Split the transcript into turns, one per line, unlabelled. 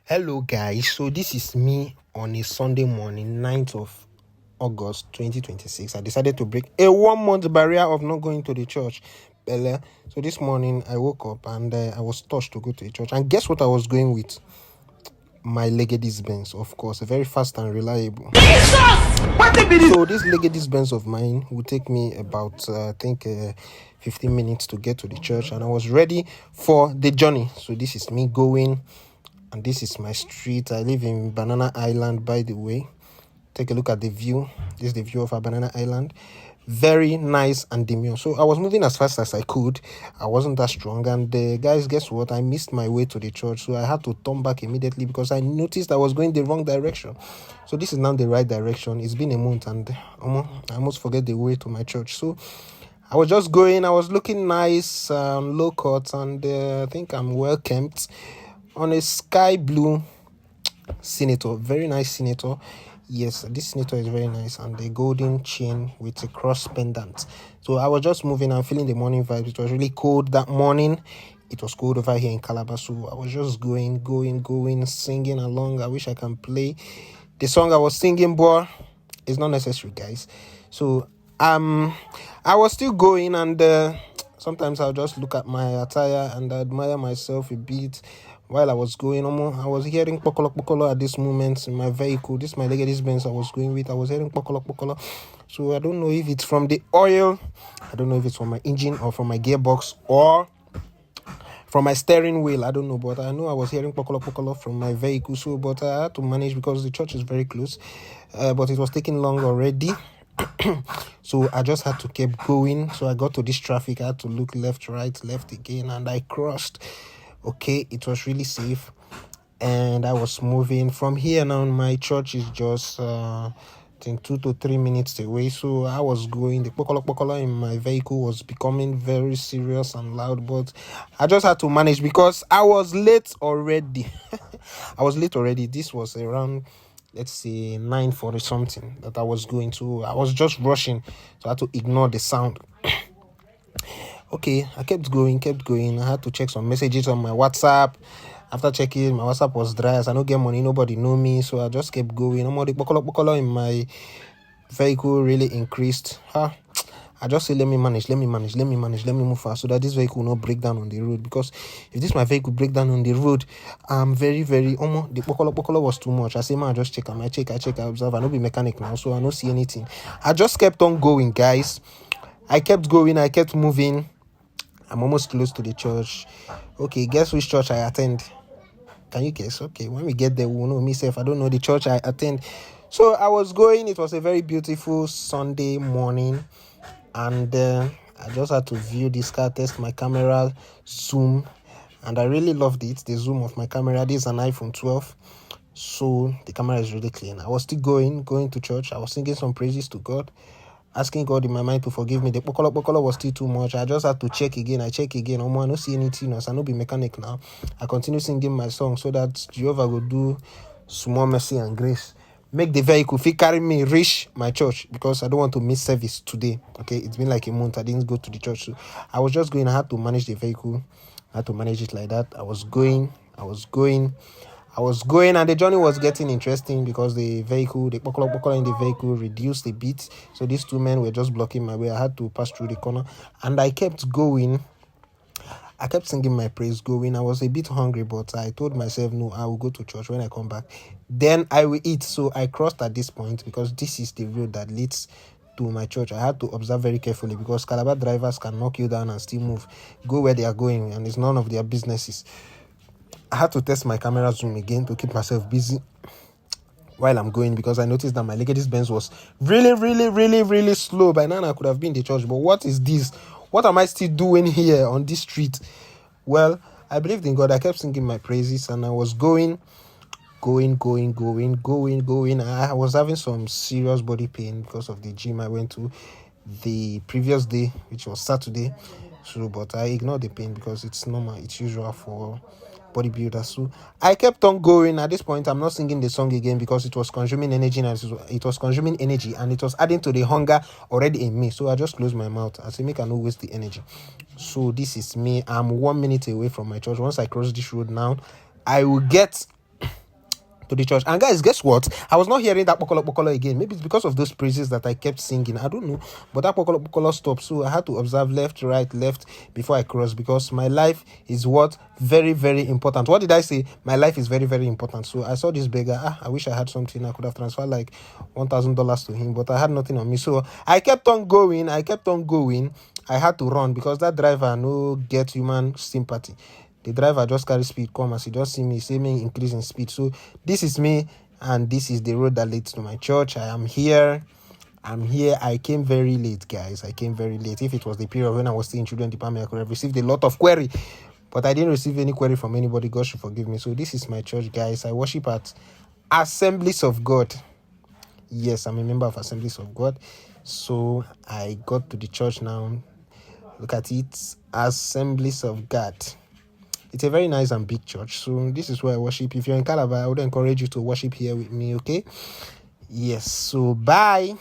Hello guys, so this is me on a Sunday morning, 9th of August 2026. I decided to break a 1 month barrier of not going to the church. So this morning I woke up and I was touched to go to the church. And guess what I was going with? My Legacy Benz, of course, very fast and reliable. So this Legacy Benz of mine will take me about 15 minutes to get to the church, and I was ready for the journey. So this is me going, and this is my street. I live in Banana Island, by the way. Take a look at the view. This is the view of our Banana Island. Very nice and demure. So I was moving as fast as I could. I wasn't that strong. And guys, guess what? I missed my way to the church. So I had to turn back immediately because I noticed I was going the wrong direction. So this is now the right direction. It's been a month and I almost forget the way to my church. So I was just going. I was looking nice, low cut, and I think I'm well kept on a sky blue Senator. Very nice Senator. Yes, this Senator is very nice, and the golden chain with a cross pendant. So I was just moving and feeling the morning vibes. It was really cold that morning. It was cold over here in Calabar, so I was just going, singing along. I wish I can play the song I was singing, but it's not necessary, guys. So I was still going, and sometimes I'll just look at my attire and admire myself a bit. While I was going, I was hearing pokolo at this moment in my vehicle. This is my Legacy Benz I was going with. I was hearing pokolo. So I don't know if it's from the oil. I don't know if it's from my engine or from my gearbox or from my steering wheel. I don't know, but I know I was hearing pokolo from my vehicle. So, but I had to manage because the church is very close. But it was taking long already. So I just had to keep going. So I got to this traffic. I had to look left, right, left again, and I crossed. Okay, it was really safe, and I was moving from here. Now my church is just I think 2 to 3 minutes away. So I was going. The pokolo in my vehicle was becoming very serious and loud, but I just had to manage because I was late already. This was around, let's say, 9:40 something that I was going to. I was just rushing, so I had to ignore the sound. Okay, I kept going. I had to check some messages on my WhatsApp. After checking, my WhatsApp was dry. As I don't get money, nobody know me, so I just kept going. The bokolo in my vehicle really increased. I just say, let me manage, let me move fast so that this vehicle will not break down on the road. Because if this my vehicle break down on the road, I'm very, the bokolo was too much. I say, man, I just check. I check, I observe. I don't be mechanic now, so I don't see anything. I just kept on going, guys. I kept going, I kept moving. I'm almost close to the church. Okay, guess which church I attend? Can you guess? Okay, when we get there, we'll know. Myself, I don't know the church I attend. So I was going. It was a very beautiful Sunday morning, and I just had to view this car, test my camera, zoom, and I really loved it. The zoom of my camera. This is an iPhone 12, so the camera is really clean. I was still going to church. I was singing some praises to God, asking God in my mind to forgive me. The bokolo was still too much. I just had to check again. I don't see anything else. I no be mechanic now. I continue singing my song so that Jehovah will do small mercy and grace. Make the vehicle carry me reach my church, because I don't want to miss service today. Okay, it's been like a month. I didn't go to the church. So I was just going. I had to manage the vehicle. I had to manage it like that. I was going, and the journey was getting interesting because the bokolo in the vehicle reduced a bit. So these two men were just blocking my way. I had to pass through the corner, and I kept going. I kept singing my praise going. I was a bit hungry, but I told myself, no, I will go to church when I come back. Then I will eat. So I crossed at this point because this is the road that leads to my church. I had to observe very carefully because Calabar drivers can knock you down and still move, go where they are going, and it's none of their businesses. I had to test my camera zoom again to keep myself busy while I'm going, because I noticed that my Legacy Benz was really slow. By now I could have been in the church, but what is this? What am I still doing here on this street? Well, I believed in God. I kept singing my praises, and I was going. I was having some serious body pain because of the gym I went to the previous day, which was Saturday. So, but I ignored the pain because it's normal. It's usual for bodybuilders. So I kept on going. At this point, I'm not singing the song again because it was consuming energy, and it was adding to the hunger already in me. So I just closed my mouth. I said, make I not waste the energy. So this is me. I'm 1 minute away from my church. Once I cross this road now, I will get to the church. And guys, guess what? I was not hearing that pokolo pokolo again. Maybe it's because of those praises that I kept singing. I don't know. But that pokolo pokolo stopped. So I had to observe left, right, left before I cross, because my life is what? Very, very important. What did I say? My life is very, very important. So I saw this beggar. I wish I had something. I could have transferred like $1,000 to him, but I had nothing on me. So I kept on going. I had to run because that driver no get human sympathy. The driver just carry speed come as he just see me, say me increase in speed. So this is me, and this is the road that leads to my church. I am here. I came very late, guys. I came very late. If it was the period when I was still in children department, I could have received a lot of query. But I didn't receive any query from anybody. God should forgive me. So this is my church, guys. I worship at Assemblies of God. Yes, I'm a member of Assemblies of God. So I got to the church now. Look at it. Assemblies of God. It's a very nice and big church. So this is where I worship. If you're in Calabar, I would encourage you to worship here with me, okay? Yes. So bye.